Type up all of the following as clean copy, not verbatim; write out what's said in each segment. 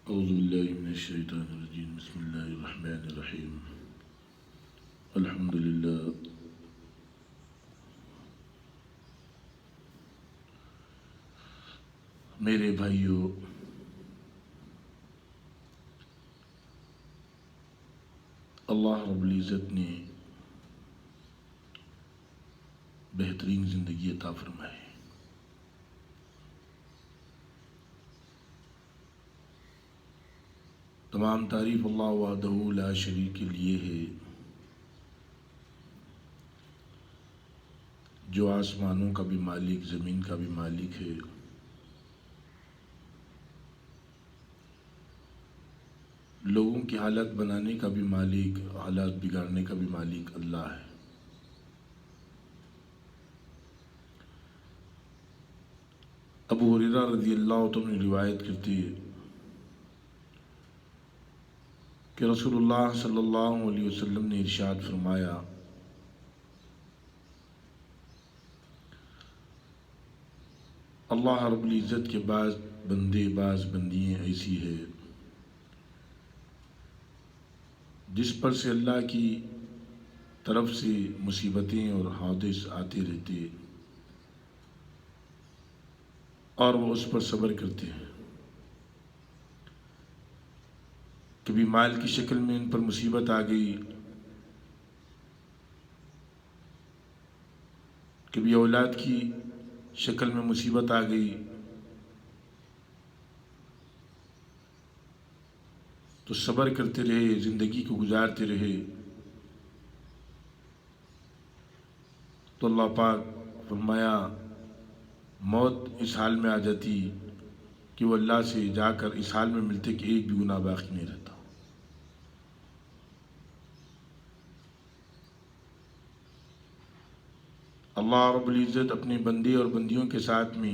اعوذ باللہ من الشیطان الرجیم بسم اللہ الرحمن الرحیم الحمدللہ میرے بھائیوں، اللہ رب العزت نے بہترین زندگی عطا فرمائی۔ تمام تعریف اللہ وحدہ لا شریک کے لیے ہے، جو آسمانوں کا بھی مالک، زمین کا بھی مالک ہے۔ لوگوں کی حالت بنانے کا بھی مالک، حالات بگاڑنے کا بھی مالک اللہ ہے۔ ابو ہریرہ رضی اللہ عنہ روایت کرتے ہیں کہ رسول اللہ صلی اللہ علیہ وسلم نے ارشاد فرمایا، اللہ رب العزت کے بعض بندے، بعض بندیاں ایسی ہے جس پر سے اللہ کی طرف سے مصیبتیں اور حوادث آتے رہتے اور وہ اس پر صبر کرتے ہیں۔ کبھی مال کی شکل میں ان پر مصیبت آ گئی، کبھی اولاد کی شکل میں مصیبت آ گئی، تو صبر کرتے رہے، زندگی کو گزارتے رہے، تو اللہ پاک فرمایا موت اس حال میں آ جاتی کہ وہ اللہ سے جا کر اس حال میں ملتے کہ ایک بھی گناہ باقی نہیں رہتا۔ اللہ رب العزت اپنے بندے اور بندیوں کے ساتھ میں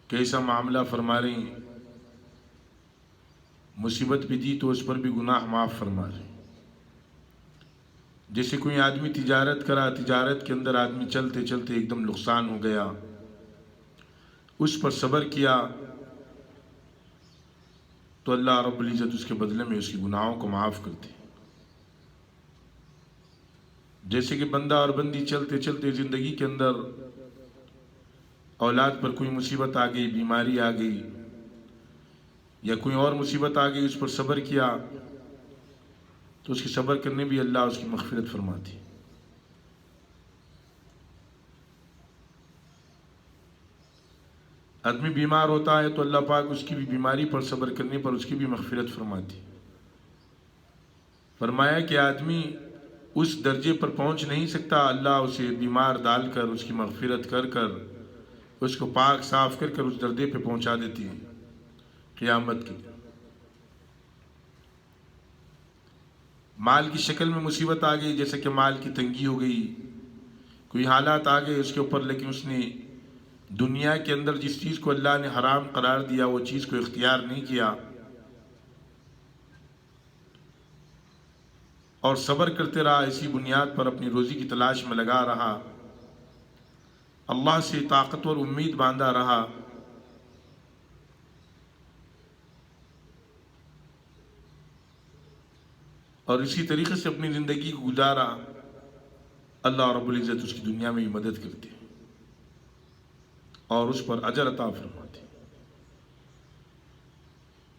کیسا معاملہ فرما رہے ہیں، مصیبت بھی دی تو اس پر بھی گناہ معاف فرما رہے ہیں۔ جیسے کوئی آدمی تجارت کرا، تجارت کے اندر آدمی چلتے چلتے ایک دم نقصان ہو گیا، اس پر صبر کیا تو اللہ رب العزت اس کے بدلے میں اس کی گناہوں کو معاف کرتے۔ جیسے کہ بندہ اور بندی چلتے چلتے زندگی کے اندر اولاد پر کوئی مصیبت آ گئی، بیماری آ گئی یا کوئی اور مصیبت آ گئی، اس پر صبر کیا تو اس کی صبر کرنے بھی اللہ اس کی مغفرت فرماتی۔ آدمی بیمار ہوتا ہے تو اللہ پاک اس کی بھی بیماری پر صبر کرنے پر اس کی بھی مغفرت فرماتی۔ فرمایا کہ آدمی اس درجے پر پہنچ نہیں سکتا، اللہ اسے بیمار ڈال کر اس کی مغفرت کر کر اس کو پاک صاف کر کر اس درجے پہ پہنچا دیتی ہے قیامت کے دن۔ مال کی شکل میں مصیبت آ گئی، جیسے کہ مال کی تنگی ہو گئی، کوئی حالات آ گئے اس کے اوپر، لیکن اس نے دنیا کے اندر جس چیز کو اللہ نے حرام قرار دیا وہ چیز کو اختیار نہیں کیا اور صبر کرتے رہا، اسی بنیاد پر اپنی روزی کی تلاش میں لگا رہا، اللہ سے طاقتور امید باندھا رہا، اور اسی طریقے سے اپنی زندگی کو گزارا، اللہ رب العزت اس کی دنیا میں ہی مدد کرتے اور اس پر اجر عطا فرماتے۔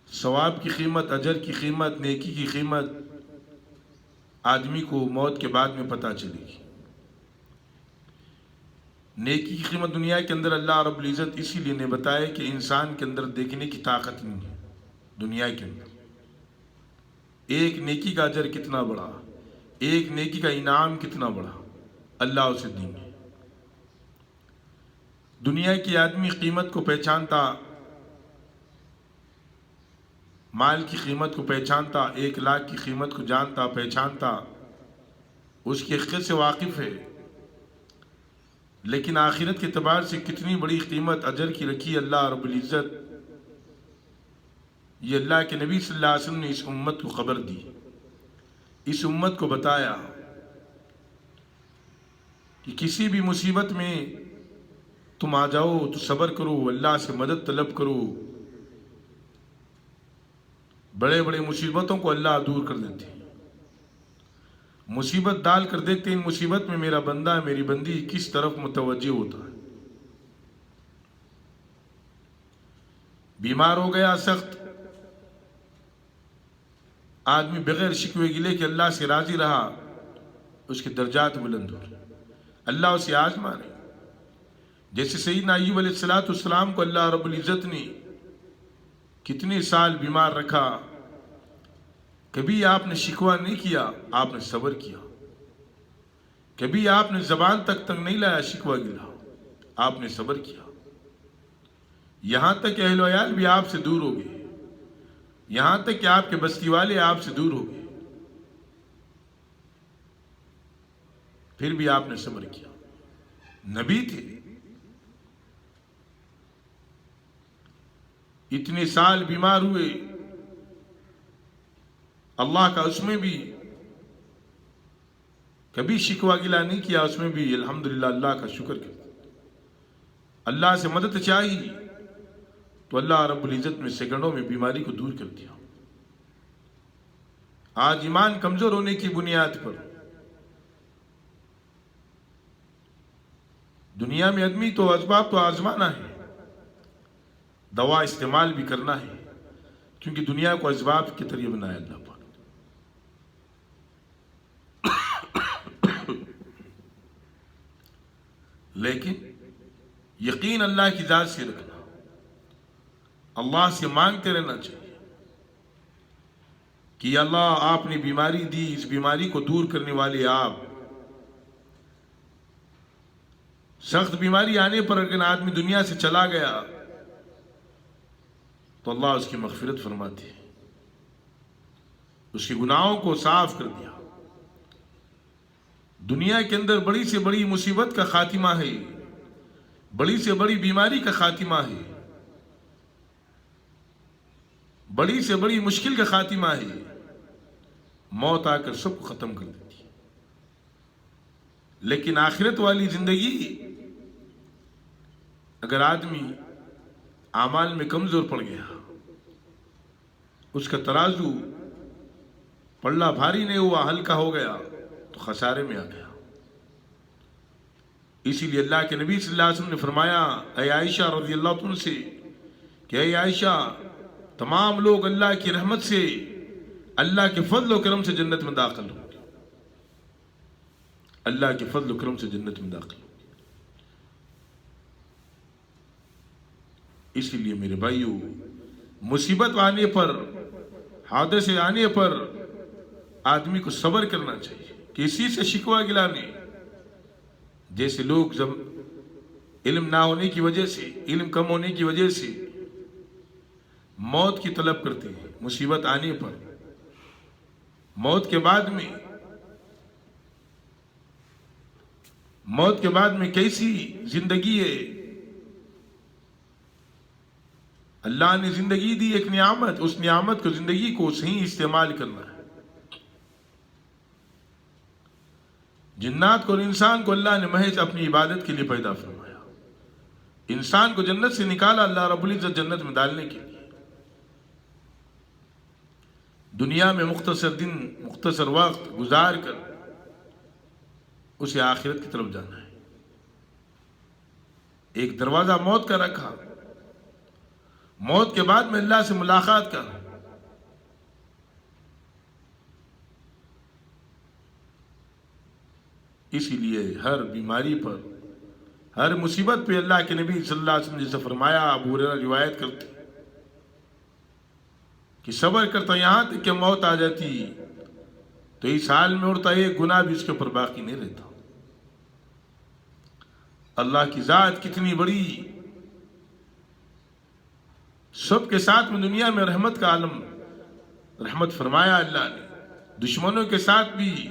ثواب کی قیمت، اجر کی قیمت، نیکی کی قیمت آدمی کو موت کے بعد میں پتہ چلے گی۔ نیکی کی قیمت دنیا کے اندر اللہ رب العزت اسی لیے نے بتایا کہ انسان کے اندر دیکھنے کی طاقت نہیں ہے۔ دنیا کے اندر ایک نیکی کا اجر کتنا بڑا، ایک نیکی کا انعام کتنا بڑا اللہ اسے دیں گے۔ دنیا کی آدمی قیمت کو پہچانتا، مال کی قیمت کو پہچانتا، 1,00,000 کی قیمت کو جانتا، پہچانتا، اس کی حقیقت سے واقف ہے، لیکن آخرت کے اعتبار سے کتنی بڑی قیمت اجر کی رکھی اللہ رب العزت، یہ اللہ کے نبی صلی اللہ علیہ وسلم نے اس امت کو خبر دی، اس امت کو بتایا کہ کسی بھی مصیبت میں تم آ جاؤ تو صبر کرو، اللہ سے مدد طلب کرو، بڑے بڑے مصیبتوں کو اللہ دور کر دیتے ہیں، مصیبت ڈال کر دیکھتے ہیں ان مصیبت میں میرا بندہ میری بندی کس طرف متوجہ ہوتا ہے۔ بیمار ہو گیا سخت، آدمی بغیر شکوے گلے کہ اللہ سے راضی رہا، اس کے درجات بلند ہو، اللہ اسے آزما رہے۔ جیسے سیدنا ایوب علیہ السلام کو اللہ رب العزت نے کتنے سال بیمار رکھا، کبھی آپ نے شکوہ نہیں کیا، آپ نے صبر کیا، کبھی آپ نے زبان تک نہیں لایا شکوہ گلا، آپ نے صبر کیا، یہاں تک کہ اہل و عیال بھی آپ سے دور ہو گئے، یہاں تک کہ آپ کے بستی والے آپ سے دور ہو گئے، پھر بھی آپ نے صبر کیا۔ نبی تھے، اتنے سال بیمار ہوئے، اللہ کا اس میں بھی کبھی شکوہ گلا نہیں کیا، اس میں بھی الحمدللہ اللہ کا شکر کیا، اللہ سے مدد چاہیے تو اللہ رب العزت میں سیکنڈوں میں بیماری کو دور کر دیا۔ آج ایمان کمزور ہونے کی بنیاد پر دنیا میں آدمی تو اسباب تو آزمانا ہے، دوا استعمال بھی کرنا ہے، کیونکہ دنیا کو اسباب کے ذریعے بنایا اللہ پاک۔ لیکن یقین اللہ کی ذات سے رکھنا، اللہ سے مانگتے رہنا چاہیے کہ اللہ آپ نے بیماری دی، اس بیماری کو دور کرنے والے آپ۔ سخت بیماری آنے پر اگر آدمی دنیا سے چلا گیا تو اللہ اس کی مغفرت فرماتے ہیں، اس کے گناہوں کو صاف کر دیا۔ دنیا کے اندر بڑی سے بڑی مصیبت کا خاتمہ ہے، بڑی سے بڑی بیماری کا خاتمہ ہے، بڑی سے بڑی مشکل کا خاتمہ ہے، موت آ کر سب کو ختم کر دیتی ہے۔ لیکن آخرت والی زندگی اگر آدمی اعمال میں کمزور پڑ گیا، اس کا ترازو پلڑا بھاری نہیں ہوا، ہلکا ہو گیا تو خسارے میں آ گیا۔ اسی لیے اللہ کے نبی صلی اللہ علیہ وسلم نے فرمایا اے عائشہ رضی اللہ عنہ سے کہ اے عائشہ، تمام لوگ اللہ کی رحمت سے، اللہ کے فضل و کرم سے جنت میں داخل ہوں گے، اللہ کے فضل و کرم سے جنت میں داخل ہوں گے۔ اسی لیے میرے بھائیو، مصیبت آنے پر، حادثے آنے پر آدمی کو صبر کرنا چاہیے، کسی سے شکوہ گلا نہیں۔ جیسے لوگ جب علم نہ ہونے کی وجہ سے، علم کم ہونے کی وجہ سے موت کی طلب کرتے ہیں، مصیبت آنے پر موت کے بعد میں کیسی زندگی ہے؟ اللہ نے زندگی دی ایک نعمت، اس نعمت کو، زندگی کو صحیح استعمال کرنا ہے۔ جنات کو اور انسان کو اللہ نے محض اپنی عبادت کے لیے پیدا فرمایا، انسان کو جنت سے نکالا اللہ رب العزت جنت میں ڈالنے کے لیے۔ دنیا میں مختصر دن، مختصر وقت گزار کر اسے آخرت کی طرف جانا ہے۔ ایک دروازہ موت کا رکھا، موت کے بعد میں اللہ سے ملاقات کا۔ اسی لیے ہر بیماری پر، ہر مصیبت پہ اللہ کے نبی صلی اللہ علیہ وسلم نے جیسے فرمایا، ابو ہریرہ روایت کرتے کہ صبر کرتا یہاں تک کہ موت آ جاتی تو اس حال میں اڑتا ایک گناہ بھی اس کے اوپر باقی نہیں رہتا۔ اللہ کی ذات کتنی بڑی، سب کے ساتھ میں دنیا میں رحمت کا عالم، رحمت فرمایا اللہ نے، دشمنوں کے ساتھ بھی،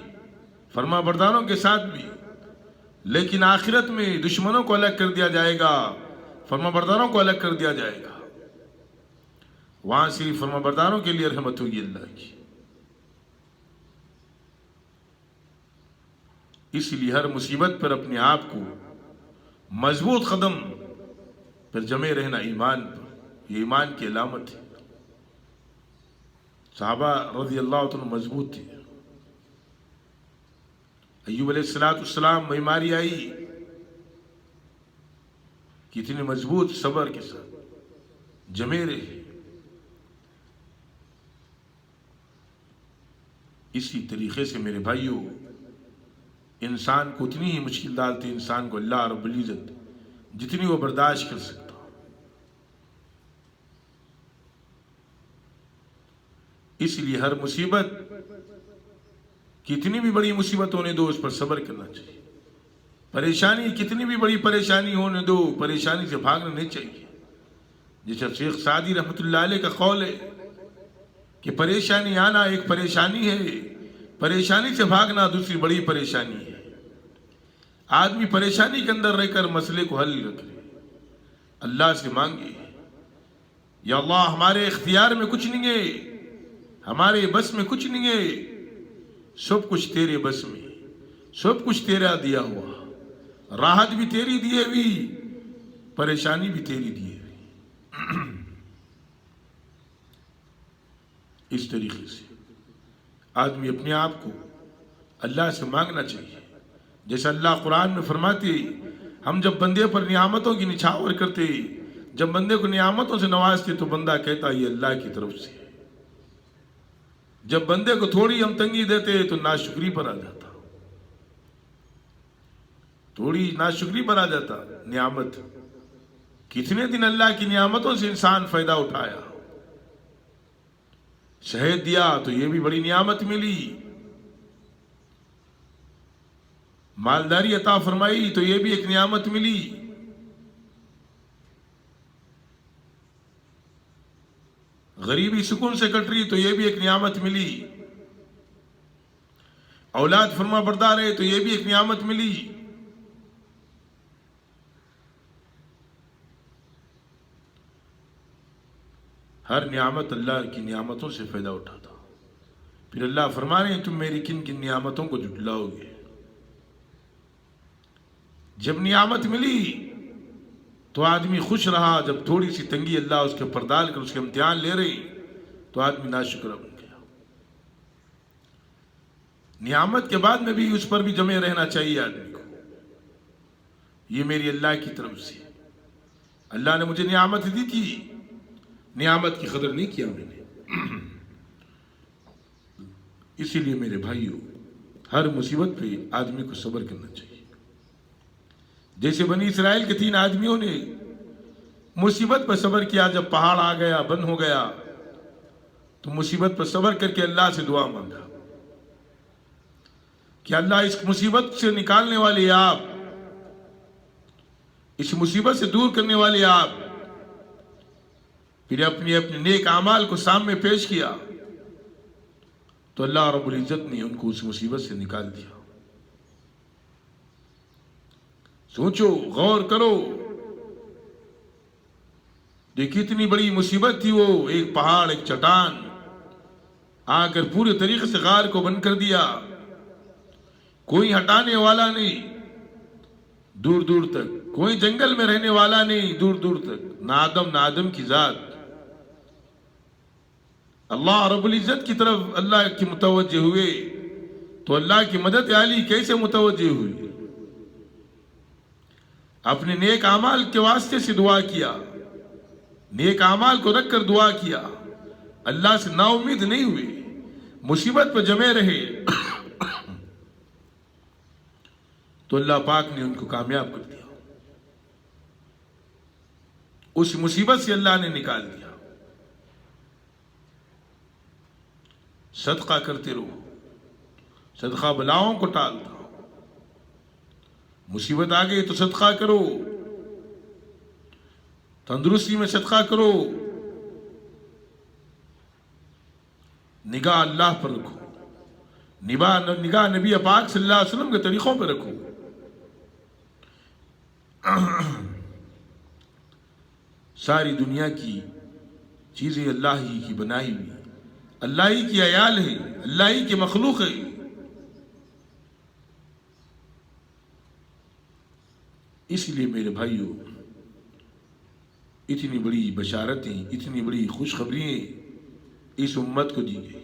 فرما برداروں کے ساتھ بھی، لیکن آخرت میں دشمنوں کو الگ کر دیا جائے گا، فرما برداروں کو الگ کر دیا جائے گا، وہاں صرف فرما برداروں کے لیے رحمت ہوگی اللہ کی۔ اس لیے ہر مصیبت پر اپنے آپ کو مضبوط قدم پر جمے رہنا، ایمان پر، یہ ایمان کی علامت ہے۔ صحابہ رضی اللہ عنہ مضبوط تھے. ایوب علیہ السلام بیماری آئی, کتنے مضبوط صبر کے ساتھ جمے رہے. اسی طریقے سے میرے بھائیوں انسان کو اتنی ہی مشکل ڈالتے انسان کو اللہ رب العزت جتنی وہ برداشت کر سکتا. اس لیے ہر مصیبت کتنی بھی بڑی مصیبت ہونے دو اس پر صبر کرنا چاہیے. پریشانی کتنی بھی بڑی پریشانی ہونے دو پریشانی سے بھاگنا نہیں چاہیے. جیسے شیخ سعدی رحمۃ اللہ علیہ کا قول ہے کہ پریشانی آنا ایک پریشانی ہے, پریشانی سے بھاگنا دوسری بڑی پریشانی ہے. آدمی پریشانی کے اندر رہ کر مسئلے کو حل رکھے, اللہ سے مانگے یا اللہ ہمارے اختیار میں کچھ نہیں ہے, ہمارے بس میں کچھ نہیں ہے, سب کچھ تیرے بس میں, سب کچھ تیرا دیا ہوا, راحت بھی تیری دیے ہوئی, پریشانی بھی تیری دیے ہوئی. اس طریقے سے آدمی اپنے آپ کو اللہ سے مانگنا چاہیے. جیسا اللہ قرآن میں فرماتے ہم جب بندے پر نعمتوں کی نچھاور کرتے, جب بندے کو نعمتوں سے نوازتے تو بندہ کہتا یہ اللہ کی طرف سے. جب بندے کو تھوڑی ہم تنگی دیتے تو ناشکری پر آ جاتا, تھوڑی ناشکری پر آ جاتا. نعمت کتنے دن اللہ کی نعمتوں سے انسان فائدہ اٹھایا. شہد دیا تو یہ بھی بڑی نعمت ملی, مالداری عطا فرمائی تو یہ بھی ایک نعمت ملی. غریبی سکون سے کٹ رہی تو یہ بھی ایک نعمت ملی. اولاد فرما بردار ہے تو یہ بھی ایک نعمت ملی. ہر نعمت اللہ کی نعمتوں سے فائدہ اٹھاتا. پھر اللہ فرما رہے ہیں تم میری کن کن نعمتوں کو جھٹلاؤ گے. جب نعمت ملی تو آدمی خوش رہا, جب تھوڑی سی تنگی اللہ اس کے اوپر ڈال کر اس کے امتحان لے رہی تو آدمی ناشکرہ بن گیا. نعمت کے بعد میں بھی اس پر بھی جمے رہنا چاہیے آدمی کو. یہ میری اللہ کی طرف سے, اللہ نے مجھے نعمت دی تھی, نعمت کی قدر نہیں کیا میں نے. اسی لیے میرے بھائیوں ہر مصیبت پہ آدمی کو صبر کرنا چاہیے. جیسے بنی اسرائیل کے 3 آدمیوں نے مصیبت پر صبر کیا, جب پہاڑ آ گیا بند ہو گیا تو مصیبت پر صبر کر کے اللہ سے دعا مانگا کہ اللہ اس مصیبت سے نکالنے والے آپ, اس مصیبت سے دور کرنے والے آپ. پھر اپنے نیک اعمال کو سامنے پیش کیا تو اللہ رب العزت نے ان کو اس مصیبت سے نکال دیا. سوچو, غور کرو, دیکھ کتنی بڑی مصیبت تھی وہ. ایک پہاڑ, ایک چٹان آ کر پورے طریقے سے غار کو بند کر دیا, کوئی ہٹانے والا نہیں دور دور تک, کوئی جنگل میں رہنے والا نہیں دور دور تک, نہ آدم کی ذات. اللہ رب العزت کی طرف اللہ کی متوجہ ہوئے تو اللہ کی مدد عالی کیسے متوجہ ہوئی. اپنے نیک اعمال کے واسطے سے دعا کیا, نیک اعمال کو رکھ کر دعا کیا, اللہ سے نا امید نہیں ہوئے, مصیبت پہ جمے رہے تو اللہ پاک نے ان کو کامیاب کر دیا. اس مصیبت سے اللہ نے نکال دیا. صدقہ کرتے رہو, صدقہ بلاؤں کو ٹالتا. مصیبت آ گئی تو صدقہ کرو, تندرستی میں صدقہ کرو, نگاہ اللہ پر رکھو, نگاہ نبی پاک صلی اللہ علیہ وسلم کے طریقوں پہ رکھو. ساری دنیا کی چیزیں اللہ ہی کی بنائی ہوئی, اللہ ہی کی عیال ہے, اللہ ہی کی مخلوق ہے. اس لیے میرے بھائیوں اتنی بڑی بشارتیں, اتنی بڑی خوشخبریاں اس امت کو دی گئی.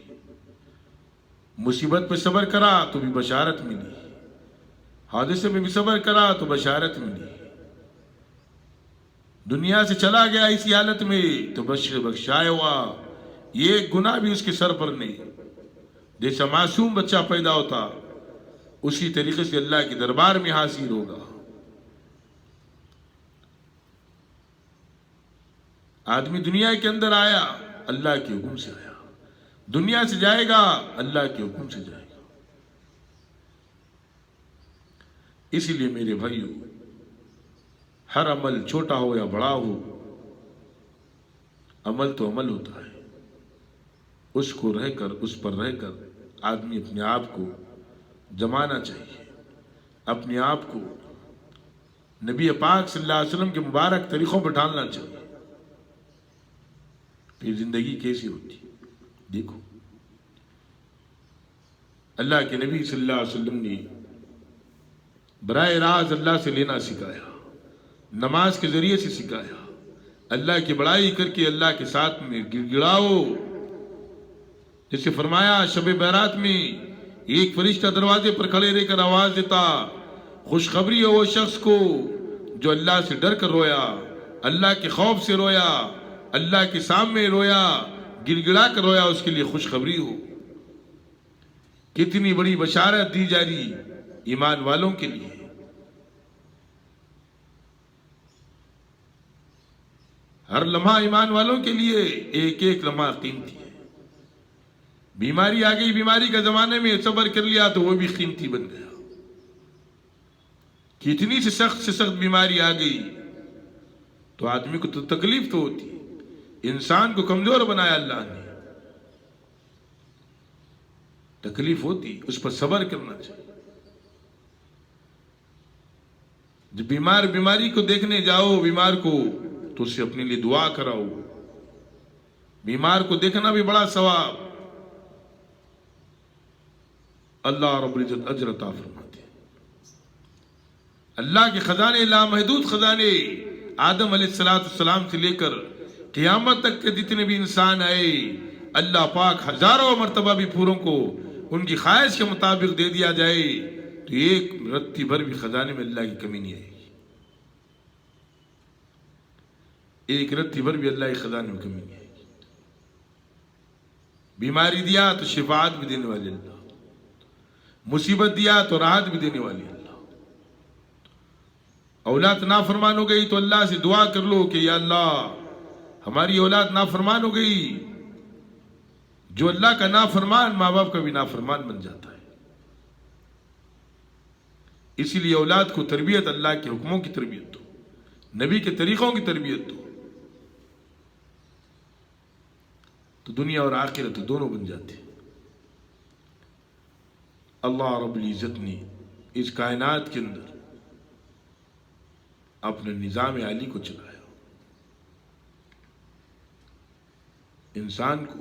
مصیبت پہ صبر کرا تو بھی بشارت ملی، حادثے میں بھی صبر کرا تو بشارت ملی. دنیا سے چلا گیا اسی حالت میں تو بخشائے ہوا، یہ گناہ بھی اس کے سر پر نہیں. جیسا معصوم بچہ پیدا ہوتا اسی طریقے سے اللہ کے دربار میں حاضر ہوگا. آدمی دنیا کے اندر آیا اللہ کے حکم سے آیا، دنیا سے جائے گا اللہ کے حکم سے جائے گا. اسی لیے میرے بھائیو، ہر عمل چھوٹا ہو یا بڑا ہو، عمل تو عمل ہوتا ہے. اس پر رہ کر آدمی اپنے آپ کو جمانا چاہیے، اپنے آپ کو نبی پاک صلی اللہ علیہ وسلم کے مبارک طریقوں پر ڈھالنا چاہیے. پھر زندگی کیسی ہوتی دیکھو. اللہ کے نبی صلی اللہ علیہ وسلم نے براہ راست اللہ سے لینا سکھایا، نماز کے ذریعے سے سکھایا. اللہ کی بڑائی کر کے اللہ کے ساتھ میں گڑ گڑاؤ. جیسے فرمایا شب برات میں ایک فرشتہ دروازے پر کھڑے رہ کر آواز دیتا، خوشخبری ہو وہ شخص کو جو اللہ سے ڈر کر رویا، اللہ کے خوف سے رویا، اللہ کے سامنے رویا، گڑ گڑا کر رویا، اس کے لیے خوشخبری ہو. کتنی بڑی بشارت دی جا رہی ایمان والوں کے لیے. ہر لمحہ ایمان والوں کے لیے ایک ایک لمحہ قیمتی ہے. بیماری آ گئی، بیماری کا زمانے میں صبر کر لیا تو وہ بھی قیمتی بن گیا. کتنی سے سخت بیماری آ گئی تو آدمی کو تو تکلیف تو ہوتی. انسان کو کمزور بنایا اللہ نے، تکلیف ہوتی، اس پر صبر کرنا چاہیے. جب بیماری کو دیکھنے جاؤ بیمار کو تو اسے اپنے لیے دعا کراؤ. بیمار کو دیکھنا بھی بڑا ثواب. اللہ رب العزت اجر عطا فرماتے ہیں. اللہ کے خزانے لامحدود خزانے، آدم علیہ السلام سے لے کر قیامت تک کے جتنے بھی انسان آئے، اللہ پاک ہزاروں مرتبہ بھی پوروں کو ان کی خواہش کے مطابق دے دیا جائے تو ایک رتی بھر بھی خزانے میں اللہ کی کمی نہیں آئے گی. ایک رتی بھر بھی اللہ کے خزانے میں کمی نہیں آئے گی. بیماری دیا تو شفاعت بھی دینے والے اللہ، مصیبت دیا تو راحت بھی دینے والے اللہ. اولاد نافرمان ہو گئی تو اللہ سے دعا کر لو کہ یا اللہ ہماری اولاد نافرمان ہو گئی. جو اللہ کا نافرمان ماں باپ کا بھی نافرمان بن جاتا ہے. اسی لیے اولاد کو تربیت اللہ کے حکموں کی تربیت دو، نبی کے طریقوں کی تربیت دو تو دنیا اور آخرت دونوں بن جاتے. اللہ رب العزت نے اس کائنات کے اندر اپنے نظام عالی کو چلایا. انسان کو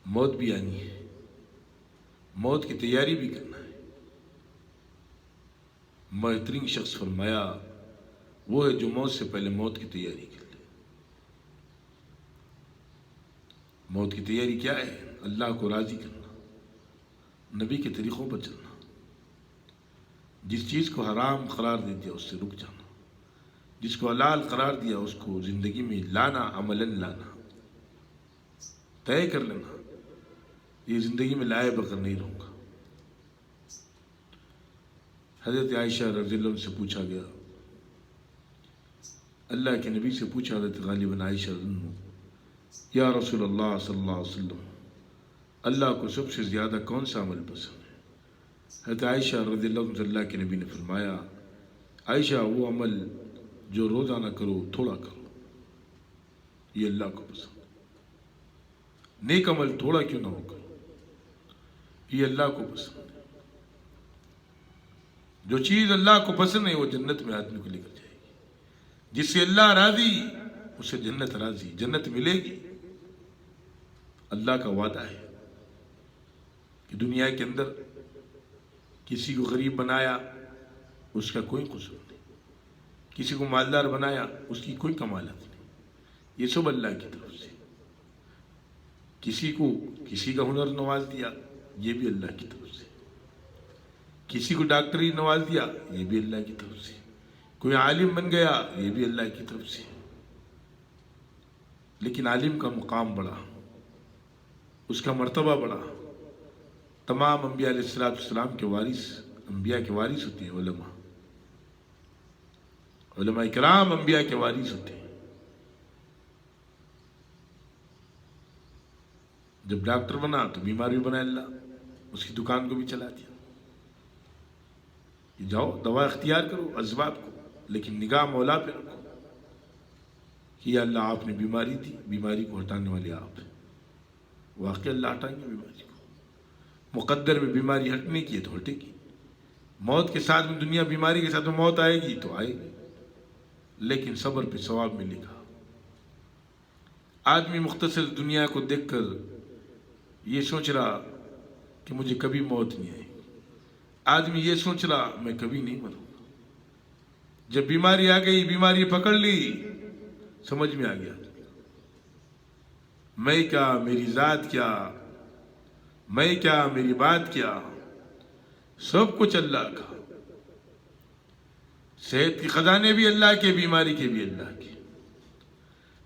موت بھی آنی ہے، موت کی تیاری بھی کرنا ہے. بہترین شخص فرمایا وہ ہے جو موت سے پہلے موت کی تیاری کر لے. موت کی تیاری کیا ہے؟ اللہ کو راضی کرنا، نبی کے طریقوں پر چلنا، جس چیز کو حرام قرار دے دیا اس سے رک جانا، جس کو حلال قرار دیا اس کو زندگی میں لانا، عملاً لانا، طے کر لینا یہ زندگی میں لائے بغیر نہیں رہوں گا. حضرت عائشہ رضی اللہ عنہ سے پوچھا گیا، اللہ کے نبی سے پوچھا حضرت غالباً عائشہ رضی اللہ عنہ، یا رسول اللہ صلی اللہ علیہ وسلم اللہ کو سب سے زیادہ کون سا عمل پسند ہے؟ حضرت عائشہ رضی اللہ عنہ سے اللہ کے نبی نے فرمایا، عائشہ وہ عمل جو روزانہ کرو تھوڑا کرو، یہ اللہ کو پسند ہے. نیک عمل تھوڑا کیوں نہ ہو کرو، یہ اللہ کو پسند ہے. جو چیز اللہ کو پسند ہے وہ جنت میں آدمی کو لے کر جائے گی. جس سے اللہ راضی اسے جنت راضی، جنت ملے گی. اللہ کا وعدہ ہے کہ دنیا کے اندر کسی کو غریب بنایا اس کا کوئی قصور نہیں، کسی کو مالدار بنایا اس کی کوئی کمالت نہیں، یہ سب اللہ کی طرف سے. کسی کو کسی کا ہنر نواز دیا، یہ بھی اللہ کی طرف سے. کسی کو ڈاکٹری نواز دیا، یہ بھی اللہ کی طرف سے. کوئی عالم بن گیا، یہ بھی اللہ کی طرف سے. لیکن عالم کا مقام بڑا، اس کا مرتبہ بڑا. تمام انبیاء علیہ السلام کے وارث، انبیاء کے وارث ہوتے ہیں علماء. علماء کرام انبیاء کے وارث ہوتے ہیں. جب ڈاکٹر بنا تو بیمار بھی بنا اللہ، اس کی دکان کو بھی چلا دیا. جاؤ دوا اختیار کرو اسباب کو، لیکن نگاہ مولا پہ رکھو کہ یا اللہ آپ نے بیماری دی، بیماری کو ہٹانے والے آپ ہیں. واقعی اللہ ہٹائیں گے بیماری کو. مقدر میں بیماری ہٹنے کی ہے تو ہٹے گی. موت کے ساتھ میں دنیا، بیماری کے ساتھ میں موت آئے گی تو آئے گی، لیکن صبر پہ ثواب ملے گا. آدمی مختصر دنیا کو دیکھ کر یہ سوچ رہا کہ مجھے کبھی موت نہیں آئے. آدمی یہ سوچ رہا میں کبھی نہیں مروں گا. جب بیماری آ گئی، بیماری پکڑ لی، سمجھ میں آ گیا میں کیا، میری ذات کیا، میں کیا، میری بات کیا. سب کچھ اللہ کا. صحت کے خزانے بھی اللہ کے، بیماری کے بھی اللہ کے،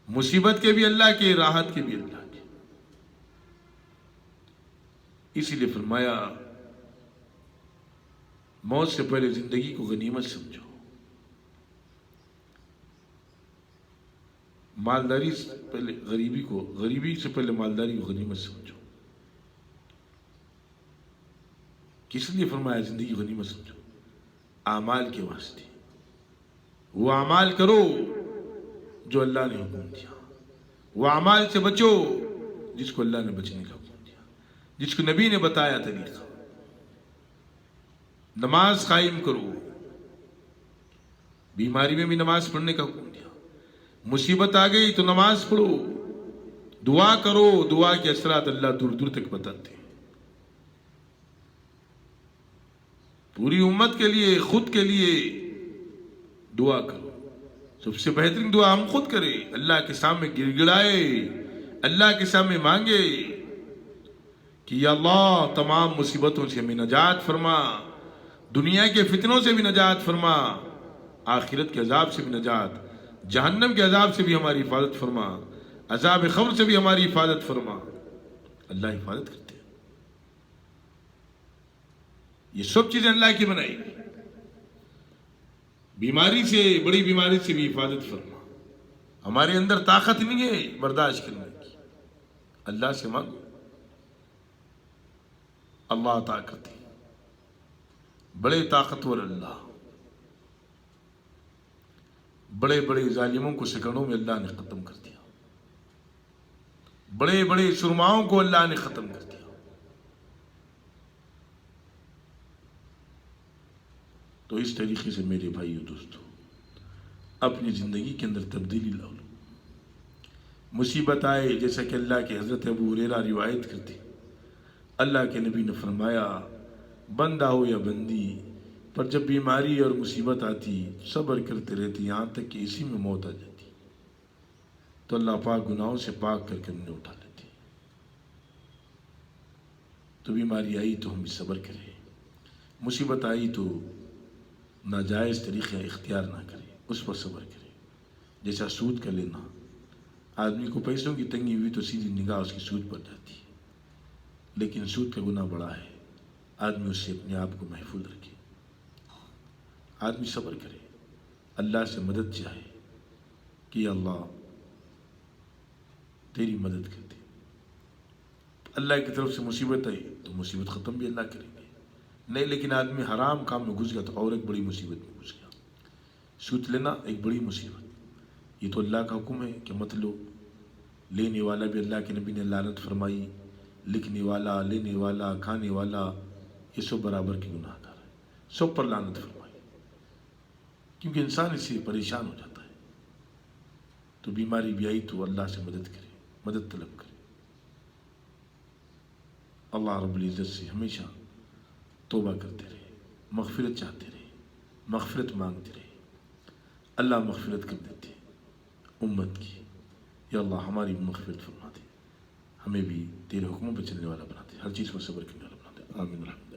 مصیبت کے بھی اللہ کے، راحت کے بھی اللہ کے. اسی لیے فرمایا موت سے پہلے زندگی کو غنیمت سمجھو. مالداری سے پہلے غریبی سے پہلے مالداری کو غنیمت سمجھو. کس لیے فرمایا زندگی غنیمت سمجھو؟ اعمال کے واسطے. وہ اعمال کرو جو اللہ نے حکم دیا. وہ اعمال سے بچو جس کو اللہ نے بچنے کا حکم دیا، جس کو نبی نے بتایا طریقہ. نماز قائم کرو. بیماری میں بھی نماز پڑھنے کا حکم دیا. مصیبت آ گئی تو نماز پڑھو، دعا کرو. دعا کے اثرات اللہ دور دور تک بتاتے ہیں. پوری امت کے لیے، خود کے لیے دعا کرو. سب سے بہترین دعا ہم خود کریں، اللہ کے سامنے گر گڑائے، اللہ کے سامنے مانگے کہ یا اللہ تمام مصیبتوں سے ہمیں نجات فرما، دنیا کے فتنوں سے بھی نجات فرما، آخرت کے عذاب سے بھی نجات، جہنم کے عذاب سے بھی ہماری حفاظت فرما، عذاب قبر سے بھی ہماری حفاظت فرما. اللہ حفاظت کرتے ہیں. یہ سب چیزیں اللہ کی بنائی. بیماری سے، بڑی بیماری سے بھی حفاظت فرما. ہمارے اندر طاقت نہیں ہے برداشت کرنے کی، اللہ سے مانگو. اللہ طاقت ہے، بڑے طاقتور اللہ. بڑے بڑے ظالموں کو سیکنڈوں میں اللہ نے ختم کر دیا. بڑے بڑے سرماؤں کو اللہ نے ختم کر دیا. تو اس طریقے سے میرے بھائیو دوستو اپنی زندگی کے اندر تبدیلی لاؤ. مصیبت آئے، جیسا کہ اللہ کے حضرت ابو ہریرہ روایت کرتے، اللہ کے نبی نے فرمایا بندہ ہو یا بندی، پر جب بیماری اور مصیبت آتی صبر کرتے رہتے یہاں تک کہ اسی میں موت آ جاتی، تو اللہ پاک گناہوں سے پاک کر کے انہیں اٹھا لیتے. تو بیماری آئی تو ہم بھی صبر کریں، مصیبت آئی تو ناجائز طریقہ اختیار نہ کریں، اس پر صبر کریں. جیسا سود کا لینا، آدمی کو پیسوں کی تنگی ہوئی تو سیدھی نگاہ اس کی سود پر جاتی ہے، لیکن سود کا گناہ بڑا ہے. آدمی اس سے اپنے آپ کو محفوظ رکھے، آدمی صبر کرے، اللہ سے مدد چاہے کہ اللہ تیری مدد کر دے. اللہ کی طرف سے مصیبت آئی تو مصیبت ختم بھی اللہ کریں گے. نہیں لیکن آدمی حرام کام میں گھس گیا تو اور ایک بڑی مصیبت میں گھس گیا. سود لینا ایک بڑی مصیبت. یہ تو اللہ کا حکم ہے کہ مت لو. لینے والا بھی اللہ کے نبی نے لعنت فرمائی، لکھنے والا، لینے والا، کھانے والا، یہ سب برابر کے گناہ گار ہے. سب پر لعنت فرمائی، کیونکہ انسان اس سے پریشان ہو جاتا ہے. تو بیماری بھی آئی تو اللہ سے مدد کرے، مدد طلب کرے. اللہ رب العزت سے ہمیشہ توبہ کرتے رہے، مغفرت چاہتے رہے، مغفرت مانگتے رہے. اللہ مغفرت کر دیتے امت کی. یا اللہ ہماری مغفرت فرما دے، ہمیں بھی تیرے حکموں پہ چلنے والا بنا دے، ہر چیز پر صبر کرنے والا بنا دے، آمین الحمد